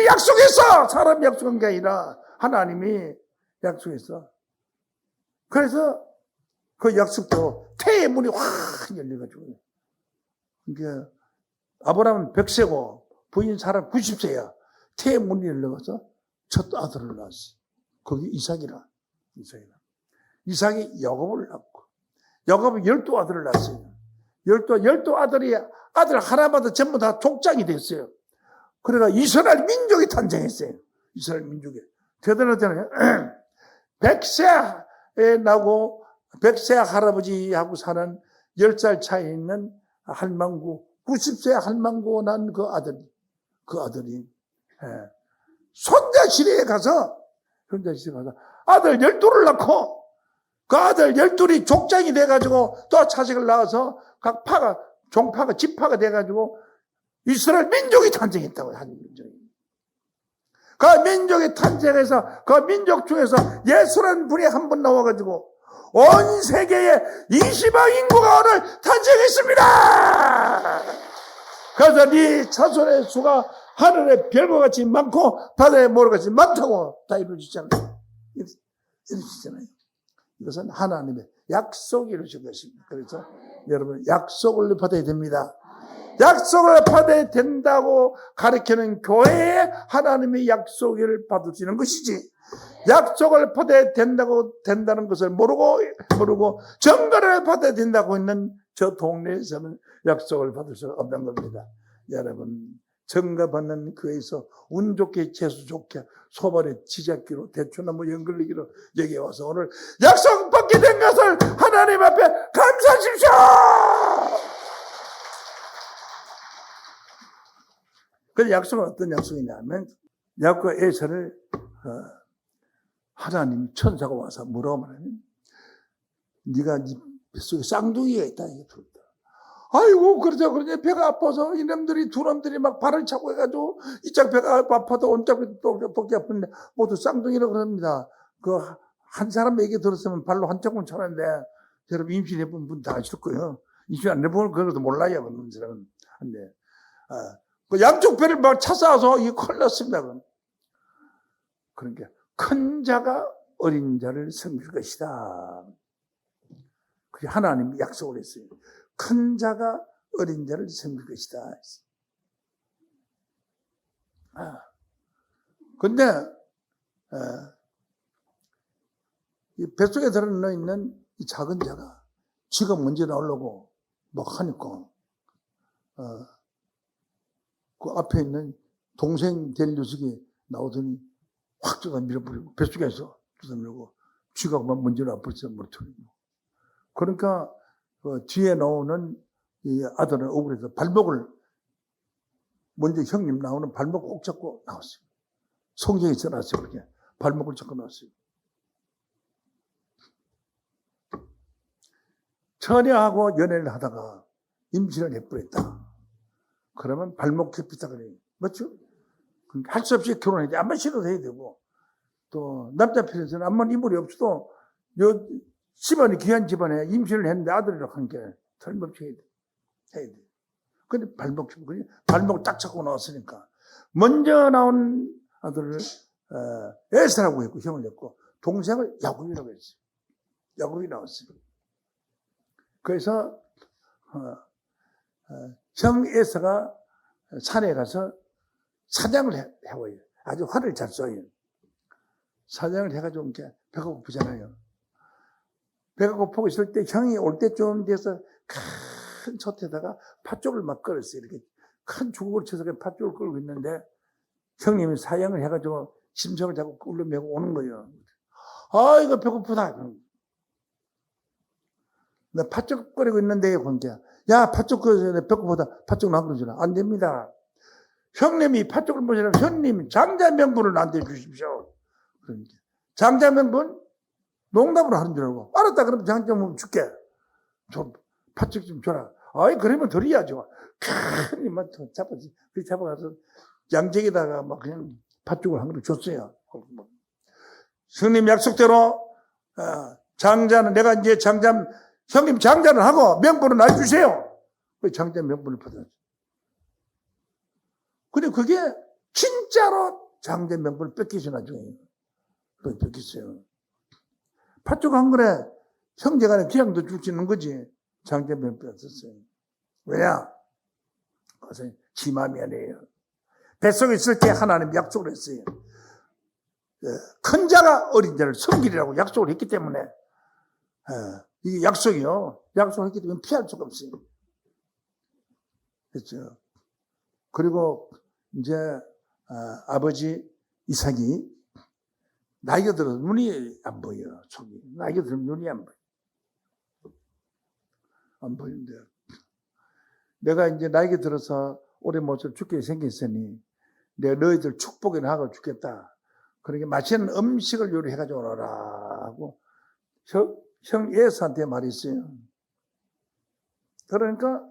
약속했어. 사람이 약속한 게 아니라 하나님이 약속했어. 그래서 그 약속도 태의 문이 확 열려가지고. 그러니까 아브라함은 100세고 부인 사람 90세야. 태문이 열려가서 첫 아들을 낳았어요. 거기 이삭이라. 이삭이 야곱을 낳고, 야곱이 12아들을 낳았어요. 12아들이 아들 하나마다 전부 다 족장이 됐어요. 그러니까 이스라엘 민족이 탄생했어요. 이스라엘 민족이. 대단하잖아요. 100세에 나고 100세 할아버지하고 사는 10살 차이 있는 할망구, 90세 할망구 난 그 아들이 손자시리에 가서 아들 12를 낳고 그 아들 12이 족장이 돼가지고 또 자식을 낳아서 각 종파가 지파가 돼가지고 이스라엘 민족이 탄생했다고요. 한 민족이. 그 민족이 탄생해서 그 민족 중에서 예수라는 분이 한 번 나와가지고 온 세계에 20억 인구가 오늘 탄생했습니다. 그래서 네 자손의 수가 하늘의 별과 같이 많고 바다의 모래같이 많다고 다 이루어지잖아요. 이루어지잖아요. 이것은 하나님의 약속이 이루어진 것입니다. 그래서 여러분 약속을 받아야 됩니다. 약속을 받아야 된다고 가르치는 교회에 하나님의 약속을 받을 수 있는 것이지, 약속을 받아야 된다는 것을 모르고 증거를 받아야 된다고 있는 저 동네에서는 약속을 받을 수 없는 겁니다. 여러분 증거 받는 교회에서 운 좋게 재수 좋게 소발에 지잡기로 대추나무 연글리기로 여기 와서 오늘 약속 받게 된 것을 하나님 앞에 감사하십시오. 그 약속은 어떤 약속이냐면 야곱과 에서를 하나님 천사가 와서 뭐라고 말하냐면 네가 네 뱃속에 쌍둥이가 있다. 이게 둘다. 아이고 그러자 배가 아파서 이놈들이 두 놈들이 막 발을 차고 해가지고 이쪽 배가 아파도 온쪽 배도 똑이 아픈데 모두 쌍둥이라고 그럽니다. 그 한 사람 얘기 들었으면 발로 한쪽은 차는데 여러분 임신해본 분 다 아실 거예요. 임신 안 해보면 그것도 몰라요. 그런 사람은. 근데 그 양쪽 배를 막 차싸서 이게 큰일 났습니다. 그러니까 큰 자가 어린 자를 섬길 것이다. 그게 하나님이 약속을 했어요. 큰 자가 어린 자를 섬길 것이다. 근데 이 뱃속에 들어넣어 있는 이 작은 자가 지가 먼저 나오려고 막 하니까 그 앞에 있는 동생 될 녀석이 나오더니 확 쫓아 밀어버리고 뱃속에서 쫓아 밀고 쥐가 먼저 나와버렸어. 그러니까 그 뒤에 나오는 이 아들은 억울해서 발목을 먼저 형님 나오는 발목 꼭 잡고 나왔어요. 성경에 써놨어요. 그렇게 발목을 잡고 나왔어요. 처녀하고 연애를 하다가 임신을 해버렸다. 그러면 발목 캡히다 그래요. 맞죠? 할 수 없이 결혼해야 돼. 암만 싫어도 해야 되고, 또 남자 편에서는 암만 이물이 없어도 요 집안이 귀한 집안에 임신을 했는데 아들이라고 한 게 틀림없이 해야 돼. 근데 발목 딱 잡고 나왔으니까 먼저 나온 아들을 에사라고 했고 형을 했고 동생을 야곱이라고 했어요. 야곱이 나왔어요. 그래서 형 에사가 산에 가서 사냥을 해와요. 아주 활을 잘 쏘요. 사냥을 해가지고 이렇게 배가 고프잖아요. 배가 고프고 있을 때 형이 올 때쯤 돼서 큰 솥에다가 팥죽을 막 끓였어요. 이렇게 큰 주걱을 쳐서 팥죽을 끓고 있는데 형님이 사냥을 해가지고 심성을 자꾸 꿀러매고 오는 거예요. 아, 이거 배고프다. 나 팥죽 끓이고 있는데 그러니까 야, 팥죽 끓여서 배고프다. 팥죽 나눠주라. 안 됩니다. 형님이 팥죽을 먹으라면 형님 장자 명분을 나한테 주십시오. 그러니까 장자 명분 농담으로 하는 줄 알고 알았다. 그러면 장자 명분 줄게. 좀 팥죽 좀 줘라. 아이 그러면 드려야죠. 큰 입만 잡아지. 그 잡아가서 양재기다가 막 그냥 팥죽을 한 그릇 줬어요. 형님 약속대로 장자는 내가 이제 형님 장자는 하고 명분을 날 주세요. 그 장자 명분을 받았죠. 근데 그게 진짜로 장자 명분을 뺏기죠 나중에. 그걸 뺏겼어요. 팥죽 한 그래 형제간에 기량도 줄 수 있는 거지. 장자 명분 뺏었어요. 왜냐? 그것은 지 마음이 아니에요. 뱃속에 있을 때 하나님 약속을 했어요. 큰 자가 어린 자를 섬기리라고 약속을 했기 때문에 이게 약속이요. 약속을 했기 때문에 피할 수가 없어요. 그렇죠. 그리고 이제 아버지 이삭이 나이가 들어서 눈이 안 보여. 속이. 나이가 들면 눈이 안 보여. 안 보이는데 내가 이제 나이가 들어서 올해 모처럼 죽게 생겼으니 내가 너희들 축복이나 하고 죽겠다. 그러니까 맛있는 음식을 요리해가지고 오너라 하고 형 예수한테 말했어요. 그러니까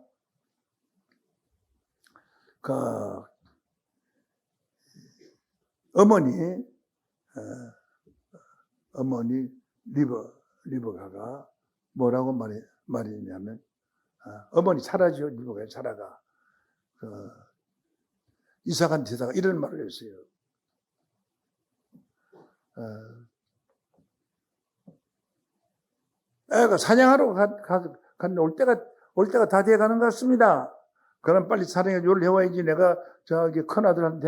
그 어머니 리버가가 뭐라고 말했냐면 어머니 사라지요. 리버가 사라가 이삭한테다가 이런 말을 했어요. 애가 사냥하러 갔는데 올 때가 다 돼가는 것 같습니다. 그럼 빨리 사냥해 요리를 해와야지. 내가 저기 큰아들은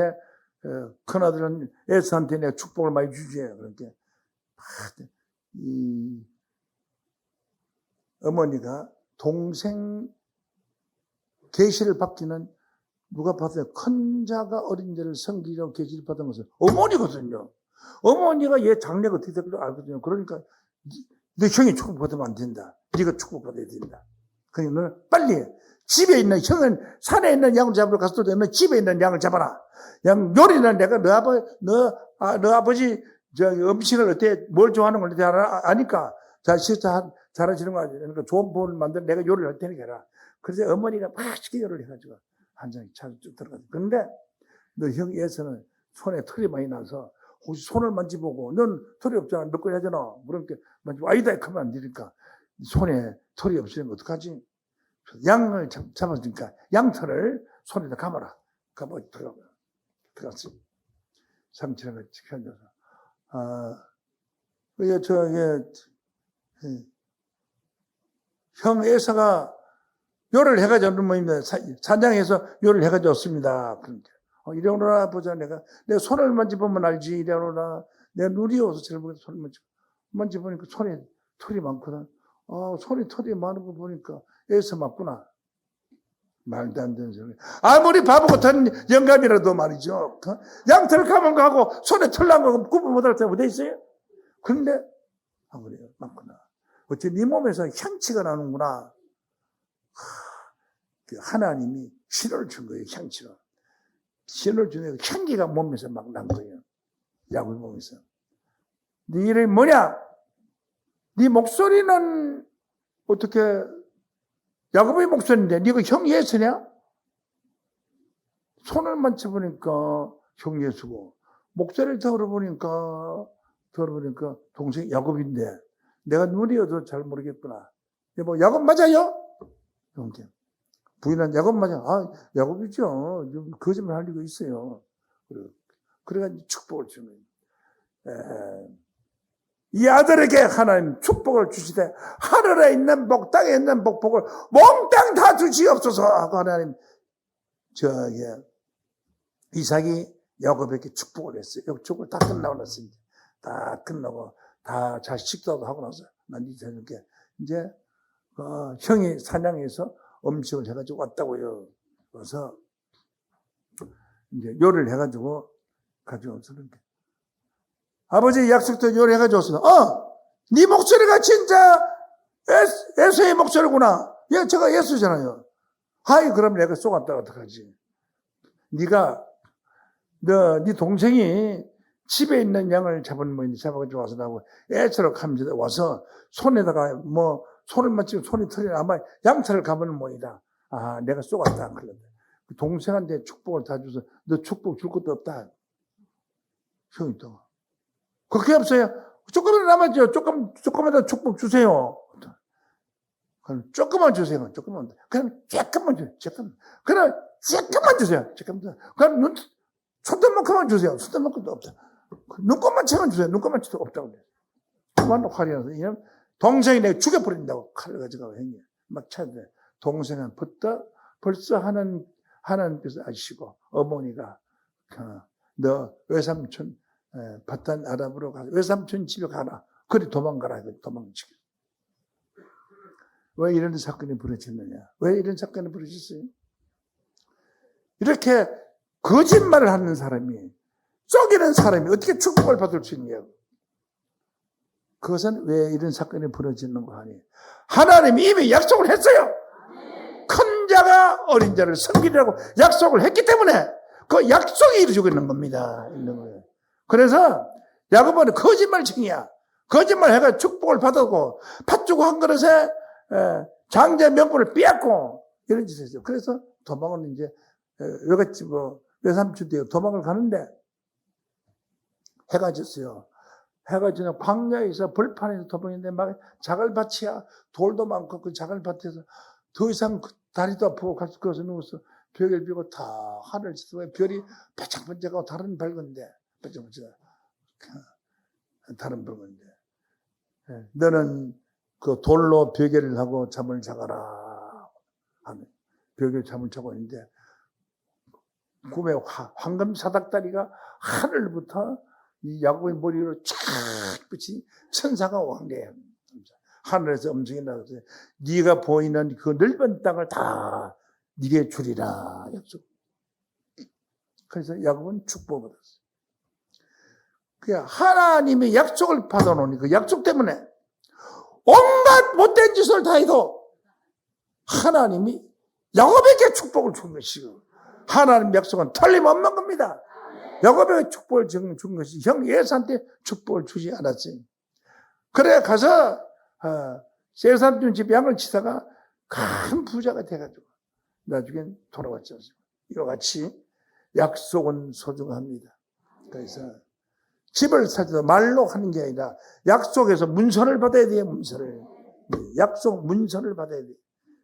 에스한테 내가 축복을 많이 주지. 그러니까 이 어머니가 동생 계시를 받기는 누가 받아요? 큰 자가 어린 자를 섬기려고 계시를 받은 것은 어머니거든요. 어머니가 얘 장래가 어떻게 될지 알거든요. 그러니까 너 형이 축복받으면 안 된다. 네가 축복받아야 된다. 그러니까 너는 빨리 집에 있는 형은 산에 있는 양을 잡으러 갔을 때 너는 집에 있는 양을 잡아라. 양 요리는 내가 너 아버지 저 음식을 어때 뭘 좋아하는 걸 어때 아니까 잘 식사 잘하시는 거 아니야. 그러니까 좋은 본을 만들어 내가 요리를 할 테니까 해라. 그래서 어머니가 맛있게 요리를 해가지고 한 장에 차서 쭉 들어가죠. 그런데 너 형 예서는 손에 털이 많이 나서 혹시 손을 만지보고 넌 털이 없잖아. 몇 건 하잖아. 그러니까 만지고 아니다 하면 안 되니까 손에 털이 없으면 어떡하지? 양을 잡아주니까 양털을 손에다 감아라. 감아 들어갔어. 삼촌을 지켜줘서. 형 에서가 요리를 해가지고 뭐입니다. 산장에서 요리를 해가지고 왔습니다. 그런데 이리 오너라 보자. 내가 손을 만져보면 알지. 이리 오너라. 내가 눈이 어서 잘 보겠다. 손을 만져보니까 손에 털이 많거든. 손에 털이 많은 거 보니까 에서 맞구나. 말도 안 되는 소리. 아무리 바보 같은 영감이라도 말이죠. 양털을 감은 거하고 손에 털 난 거 구분 못할 때 어디 있어요? 그런데 아무리 맞구나. 어째 네 몸에서 향치가 나는구나. 하나님이 신호를 준 거예요. 향치가. 신호를 주는 향기가 몸에서 막 난 거예요. 약을 몸에서. 네 이름이 뭐냐? 네 목소리는 어떻게 야곱의 목소리인데 네가 형 예수냐? 손을 만져보니까 형 예수고 목소리를 들어보니까 동생 야곱인데 내가 눈이 어두워 잘 모르겠구나. 뭐 야곱 맞아요? 형제. 부인한 야곱 맞아. 야곱이죠. 좀 거짓말 할 리가 있어요. 그래가지고 축복을 주는 거예요. 이 아들에게 하나님 축복을 주시되 하늘에 있는 복, 땅에 있는 복을 몽땅 다 주시옵소서 하고 하나님 이삭이 야곱에게 축복을 했어요. 축복을 다 끝나고 났습니다. 다 끝나고 다 자식도 하고 나서 난 이삭에게 이제 형이 사냥해서 음식을 해가지고 왔다고요. 그래서 이제 요리를 해가지고 가져와서 그런데 아버지 약속도 요리해가지고 왔어. 네 목소리가 진짜 예수의 목소리구나. 제가 예수잖아요. 그럼 내가 쏘갔다 어떡하지? 네 동생이 집에 있는 양을 잡아가지고 와서 나하고 애처럼 하면서 와서 손에다가 손을 만지고 손이 털이 아마 양털을 감는 모이다. 내가 쏘갔다. 그런데 동생한테 축복을 다 줘서 너 축복 줄 것도 없다. 형이 또. 그렇게 없어요. 조금이라도 남았죠. 조금이라도 축복 주세요. 그럼 조금만 주세요. 조금만. 그럼 조금만 주세요. 그럼 조금만 주세요. 그럼 손톱만큼만 주세요. 손톱만큼도 없다. 눈곱만 채만 주세요. 눈곱만 채도 없다고 그래요. 그만 화려해서. 동생이 내가 죽여버린다고 칼을 가져가고 행해. 막 찾아내. 동생은 벌써 하나님께서 아시고 어머니가 너 외삼촌 바탄 아랍으로 가. 외삼촌 집에 가라. 그리 도망가라. 도망치기. 왜 이런 사건이 벌어졌느냐? 왜 이런 사건이 벌어졌어요? 이렇게 거짓말을 하는 사람이, 속이는 사람이 어떻게 축복을 받을 수 있냐고. 그것은 왜 이런 사건이 벌어지는 거 아니에요? 하나님이 이미 약속을 했어요. 큰 자가 어린 자를 섬기라고 약속을 했기 때문에 그 약속이 이루어지고 있는 겁니다. 있는 거예요. 그래서 야고보는 거짓말쟁이야. 거짓말 해가 축복을 받았고 팥주고 한 그릇에 장자 명분을 빼앗고 이런 짓을 했어요. 그래서 도망을 이제 외갓집 외삼촌 댁에 도망을 가는데 해가 졌어요. 해가 지나 광야에서 벌판에서 도망했는데 막 자갈밭이야. 돌도 많고 그 자갈밭에서 더 이상 다리도 아프고 같이 거기서 누워서 벽을 비고 다 하늘을 치고 별이 반짝반짝하고 다른 밝은데 반짝반짝 다른 밝은데 너는 그 돌로 베개를 하고 잠을 자거라 하는 벽에 잠을 자고 있는데 꿈에 황금 사닥다리가 하늘부터 이 야곱의 머리로 쫙 붙인 천사가 왕래해. 하늘에서 음성이 나와서 네가 보이는 그 넓은 땅을 다 네게 주리라 약속. 그래서 야곱은 축복을 받았어요. 그냥 하나님의 약속을 받아놓으니 그 약속 때문에 온갖 못된 짓을 다 해도 하나님이 야곱에게 축복을 준 것이고 하나님 약속은 틀림없는 겁니다. 야곱에게 축복을 준 것이 형 예사한테 축복을 주지 않았어요. 그래 가서 세삼촌 집 양을 치다가 큰 부자가 돼가지고 나중엔 돌아왔지 않습니까? 이와 같이 약속은 소중합니다. 그래서 집을 사도 말로 하는 게 아니라 약속에서 문서를 받아야 돼요. 문서를. 약속 문서를 받아야 돼요.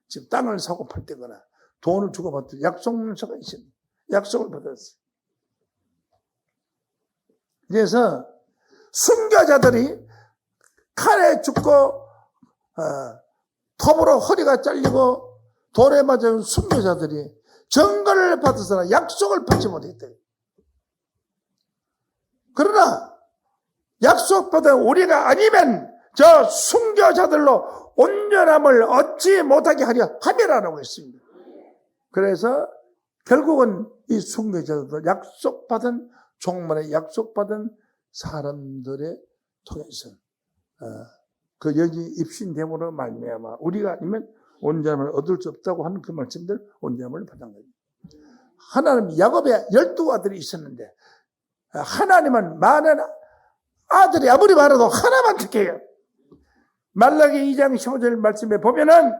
지금 땅을 사고 팔 때거나 돈을 주고 받을 때 약속 문서가 있어요. 약속을 받았어요. 그래서 순교자들이 칼에 죽고 톱으로 허리가 잘리고 돌에 맞은 순교자들이 정거를 받아서나 약속을 받지 못했대요. 그러나 약속받은 우리가 아니면 저 순교자들로 온전함을 얻지 못하게 하려 함이라고 했습니다. 그래서 결국은 이 순교자들도 약속받은 종말에 약속받은 사람들의 통해서 그 여기 입신됨으로 말미암아 우리가 아니면 온전함을 얻을 수 없다고 하는 그 말씀들 온전함을 받은 거예요. 하나님 야곱의 12아들이 있었는데 하나님은 많은 아들이 아무리 많아도 하나만 택해요. 말라기 2장 15절 말씀에 보면은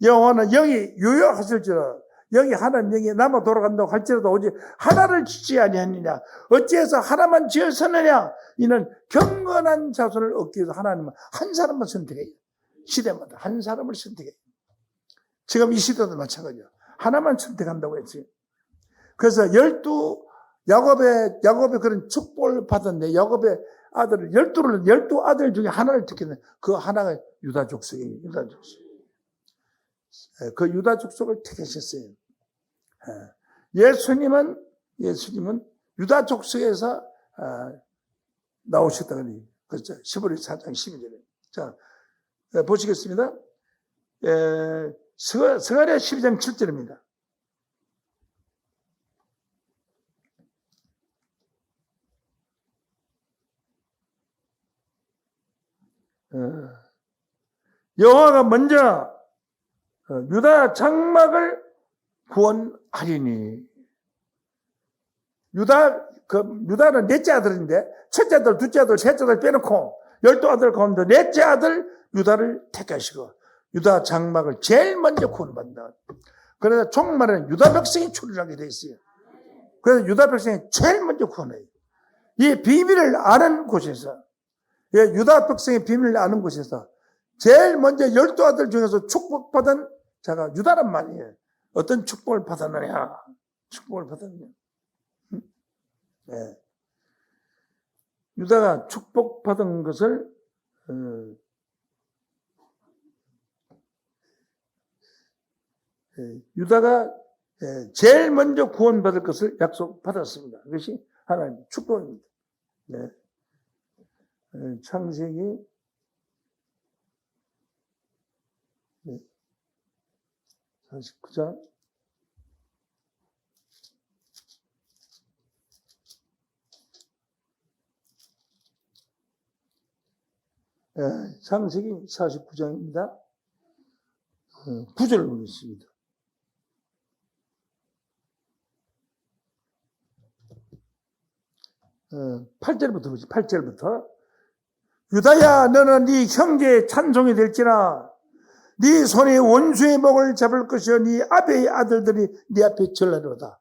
여호와는 영이 유효하실지라 영이 하나님 영이 남아 돌아간다고 할지라도 오직 하나를 짓지 아니하느냐 어찌해서 하나만 지었느냐 이는 경건한 자손을 얻기 위해서 하나님은 한 사람만 선택해요. 시대마다 한 사람을 선택해요. 지금 이 시대도 마찬가지예요. 하나만 선택한다고 했어요. 그래서 야곱의 그런 축복을 받았는데 야곱의 아들을 12 아들 중에 하나를 택했는데 그 하나가 유다 족속이에요. 유다 족속. 그 유다 족속을 택하셨어요. 예수님은 유다 족속에서 나오셨다 그래요. 그렇죠. 15리 4장 12절에. 자, 보시겠습니다. 스가랴 12장 7절입니다. 여호와가 먼저 유다 장막을 구원하리니 유다는 넷째 아들인데 첫째 아들, 둘째 아들, 셋째 아들 빼놓고 12아들 가운데 넷째 아들 유다를 택하시고 유다 장막을 제일 먼저 구원받는다. 그래서 종말에는 유다 백성이 출현하게 되어 있어요. 그래서 유다 백성이 제일 먼저 구원해요. 이 비밀을 아는 곳에서 유다 백성의 비밀을 아는 곳에서 제일 먼저 12아들 중에서 축복받은 자가 유다란 말이에요. 어떤 축복을 받았느냐? 축복을 받았느냐? 네. 유다가 축복받은 것을 유다가 제일 먼저 구원받을 것을 약속받았습니다. 그것이 하나님의 축복입니다. 네. 창세기 49장 49장입니다. 9절을 보겠습니다. 어, 8절부터 보지. 8절부터 유다야 너는 네 형제의 찬송이 될지라 네 손에 원수의 목을 잡을 것이요 네 아비의 아들들이 네 앞에 절하리로다.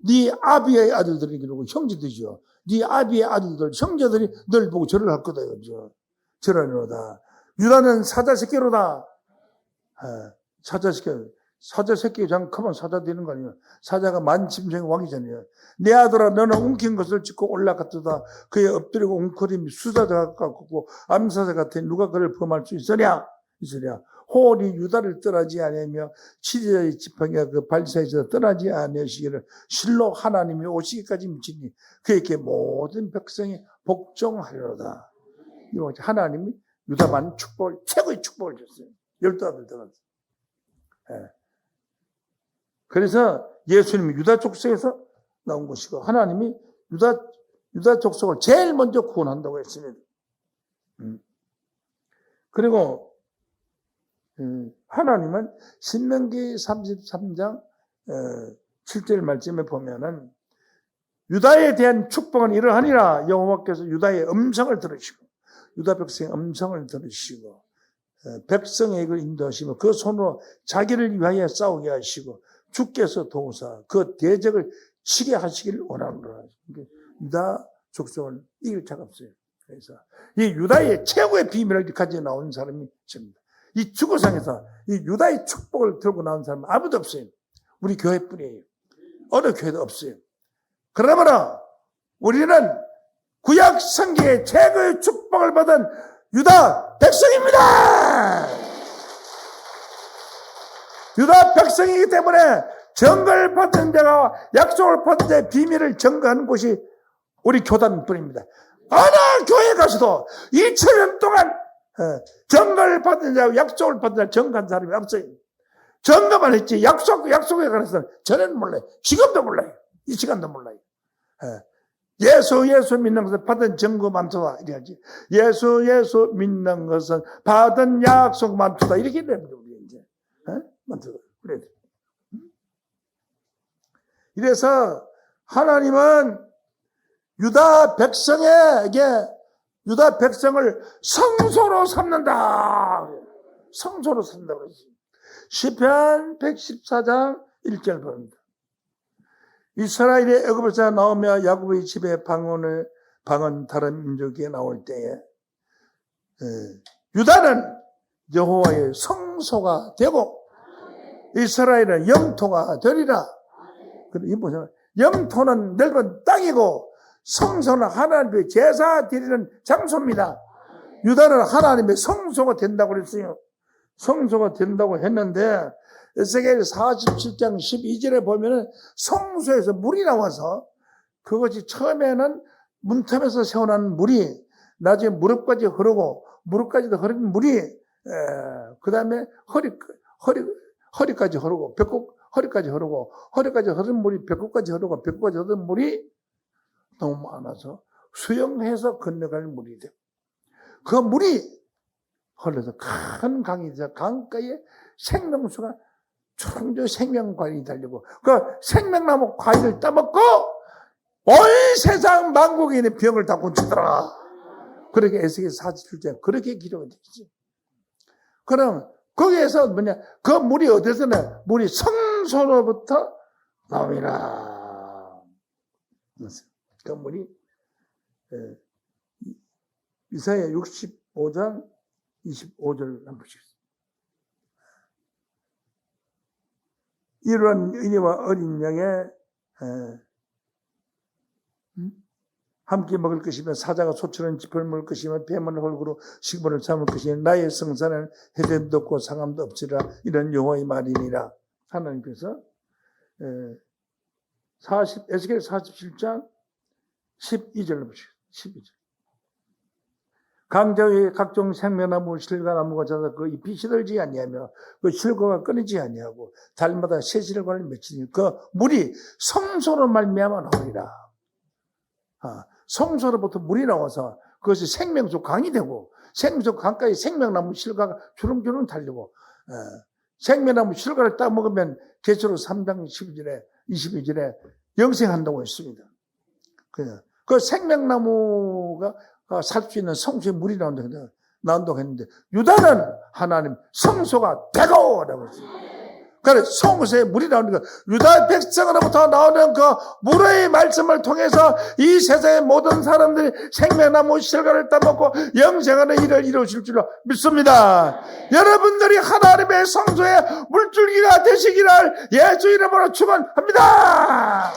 네 아비의 아들들이 그러고 형제들이죠. 네 아비의 아들들 형제들이 널 보고 절을 할 거다 이거죠. 절하리로다. 유다는 사자 새끼로다. 사자 새끼 장 크면 사자 되는 거 아니에요. 사자가 만짐승의 왕이잖아요. 내 아들아 너는 웅킨 것을 짓고 올라갔도다. 그의 엎드리고 웅크림이 수사자 같고 암사자 같아 누가 그를 범할 수 있으랴. 홀이 유다를 떠나지 아니하며 치리자의 지팡이가 그 발사에서 떠나지 아니하시기를 실로 하나님이 오시기까지 미치니 그에게 모든 백성이 복종하리로다. 이거 하나님이 유다만 축복을 최고의 축복을 줬어요. 12아들 들어갔어요. 그래서 예수님이 유다 족속에서 나온 것이고 하나님이 유다 족속을 제일 먼저 구원한다고 했습니다. 그리고 하나님은 신명기 33장 7절 말씀에 보면은 유다에 대한 축복은 이러하니라. 여호와께서 유다의 음성을 들으시고 유다 백성의 음성을 들으시고 백성의 걸 인도하시며 그 손으로 자기를 위하여 싸우게 하시고 주께서 도우사 그 대적을 치게 하시기를 원하노라. 유다 족속을 이길 자가 없어요. 그래서 이 유다의 최고의 비밀을 가지고 나온 사람이 저입니다. 이 지구상에서 이 유다의 축복을 들고 나온 사람은 아무도 없어요. 우리 교회뿐이에요. 어느 교회도 없어요. 그러므로 우리는 구약 성경의 최고의 축복을 받은 유다 백성입니다. 유다 백성이기 때문에 증거를 받은 자가 약속을 받은 자의 비밀을 증거하는 곳이 우리 교단뿐입니다. 어느 교회 가서도 2000년 동안 증거를 받은 자, 약속을 받은 자 증거한 사람이 없어요. 증거만 했지 약속에 관해서는 저는 몰라요. 지금도 몰라요. 이 시간도 몰라요. 예수 믿는 것은 받은 증거 많도다 이래야지. 예수 믿는 것은 받은 약속 많도다 이렇게 됩니다. 우리 이제 많도다 그래야 돼. 이래서 하나님은 유다 백성을 성소로 삼는다. 성소로 삼는다고 그랬어요. 시편 114장 1절 보입니다. 이스라엘의 애굽에서 나오며 야곱의 집에 방언 다른 민족에 나올 때에 유다는 여호와의 성소가 되고 이스라엘은 영토가 되리라. 이 보세요. 영토는 넓은 땅이고 성소는 하나님의 제사 드리는 장소입니다. 유다는 하나님의 성소가 된다고 그랬어요. 성소가 된다고 했는데 에스겔 47장 12절에 보면은 성소에서 물이 나와서 그것이 처음에는 문틈에서 새어나는 물이 나중에 무릎까지 흐르고 무릎까지도 흐른 물이 그 다음에 허리까지 흐르고 허리까지 흐르고 허리까지 흐른 물이 배꼽까지 흐르고 배꼽까지 흐른 물이 너무 많아서 수영해서 건너갈 물이 돼요. 그 물이 흘러서 큰 강이 돼서 강가에 생명수가 천주 생명과일이 달리고 그 생명나무 과일을 따먹고 온 세상 만국에 있는 병을 다 고치더라. 그렇게 에스겔 47장 그렇게 기록이 되지. 그럼 거기에서 뭐냐 그 물이 어디서 나? 물이 성소로부터 나오니라. 그 물이 이사야 65장 25절 한번 보시겠습니다. 이러한 의리와 어린 양의 함께 먹을 것이며 사자가 소처럼 짚을 먹을 것이며 뱀은 홀구로 식물을 삼을 것이며 나의 성산은 해됨도 없고 상함도 없으리라. 이런 여호와의 말이니라. 하나님께서 에스겔 47장 12절로 보시죠. 12절. 강자 위에 각종 생명나무, 실과나무가 자라 그 잎이 시들지 아니하며 그 실과가 끊이지 아니하고 달마다 새실과를 맺히니 그 물이 성소로 말미암아 나오리라. 성소로부터 물이 나와서 그것이 생명수 강이 되고 생명수 강가에 생명나무 실과가 주렁주렁 달리고 생명나무 실과를 딱 먹으면 계시록 3장 22절에 영생한다고 했습니다. 그 생명나무가 살 수 있는 성소에 물이 나온다고 했는데 유다는 하나님 성소가 되고라고 했습니다. 그래 성소에 물이 나오니까 유다 백성으로부터 나오는 그 물의 말씀을 통해서 이 세상의 모든 사람들이 생명나무 실과를 따먹고 영생하는 일을 이루실 줄로 믿습니다. 여러분들이 하나님의 성소의 물줄기가 되시기를 예수 이름으로 축원합니다.